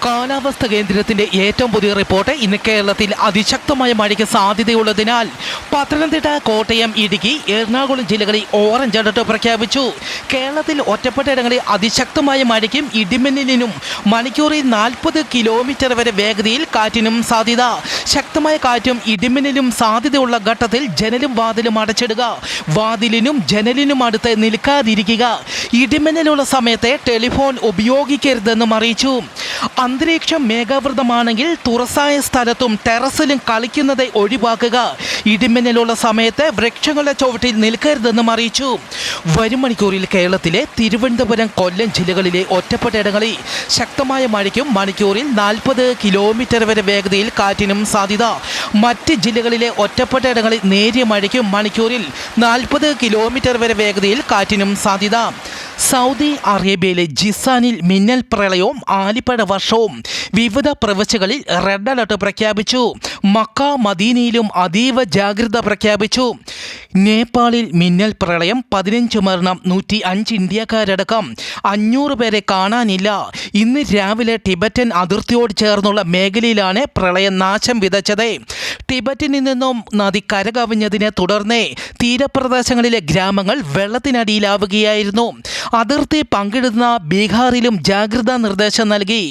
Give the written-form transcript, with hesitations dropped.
കാലാവസ്ഥാ കേന്ദ്രത്തിന്റെ ഏറ്റവും പുതിയ റിപ്പോർട്ട് ഇന്ന് കേരളത്തിൽ അതിശക്തമായ മഴയ്ക്ക് സാധ്യതയുള്ളതിനാൽ പത്തനംതിട്ട, കോട്ടയം, ഇടുക്കി, എറണാകുളം ജില്ലകളിൽ ഓറഞ്ച് അലർട്ട് പ്രഖ്യാപിച്ചു. കേരളത്തിൽ ഒറ്റപ്പെട്ട ഇടങ്ങളിൽ അതിശക്തമായ മഴയ്ക്കും ഇടിമിന്നലിനും മണിക്കൂറിൽ 40 കിലോമീറ്റർ വരെ വേഗതയിൽ കാറ്റിനും സാധ്യത. ശക്തമായ കാറ്റും ഇടിമിന്നലും സാധ്യതയുള്ള ഘട്ടത്തിൽ ജനലും വാതിലും അടച്ചിടുക. വാതിലിനും ജനലിനും അടുത്ത് നിൽക്കാതിരിക്കുക. ഇടിമിന്നലുള്ള സമയത്തെ ടെലിഫോൺ ഉപയോഗിക്കരുതെന്നും അറിയിച്ചു. അന്തരീക്ഷം മേഘാവൃതമാണെങ്കിൽ തുറസായ സ്ഥലത്തും ടെറസിലും കളിക്കുന്നത് ഒഴിവാക്കുക. ഇടിമിന്നലുള്ള സമയത്ത് വൃക്ഷങ്ങളുടെ ചുവട്ടിൽ നിൽക്കരുതെന്നും അറിയിച്ചു. വരും മണിക്കൂറിൽ കേരളത്തിലെ തിരുവനന്തപുരം, കൊല്ലം ജില്ലകളിലെ ഒറ്റപ്പെട്ട ഇടങ്ങളിൽ ശക്തമായ മഴയ്ക്കും മണിക്കൂറിൽ 40 കിലോമീറ്റർ വരെ വേഗതയിൽ കാറ്റിനും സാധ്യത. മറ്റ് ജില്ലകളിലെ ഒറ്റപ്പെട്ട ഇടങ്ങളിൽ നേരിയ മഴയ്ക്കും മണിക്കൂറിൽ 40 കിലോമീറ്റർ വരെ വേഗതയിൽ കാറ്റിനും സാധ്യത. സൗദി അറേബ്യയിലെ ജിസാനിൽ മിന്നൽ പ്രളയവും ആലിപ്പഴ വർഷവും വിവിധ പ്രവിശ്യകളിൽ റെഡ് അലർട്ട് പ്രഖ്യാപിച്ചു. മക്ക, മദീനയിലും അതീവ ജാഗ്രത പ്രഖ്യാപിച്ചു. നേപ്പാളിൽ മിന്നൽ പ്രളയം, 15 മരണം, 105 ഇന്ത്യക്കാരടക്കം 500 പേരെ കാണാനില്ല. ഇന്ന് രാവിലെ ടിബറ്റൻ അതിർത്തിയോട് ചേർന്നുള്ള മേഖലയിലാണ് പ്രളയം നാശം വിതച്ചത്. ടിബറ്റിൽ നിന്നും നദി കരകവിഞ്ഞതിനെ തുടർന്ന് തീരപ്രദേശങ്ങളിലെ ഗ്രാമങ്ങൾ വെള്ളത്തിനടിയിലാവുകയായിരുന്നു. അതിർത്തി പങ്കിടുന്ന ബീഹാറിലും ജാഗ്രതാ നിർദ്ദേശം നൽകി.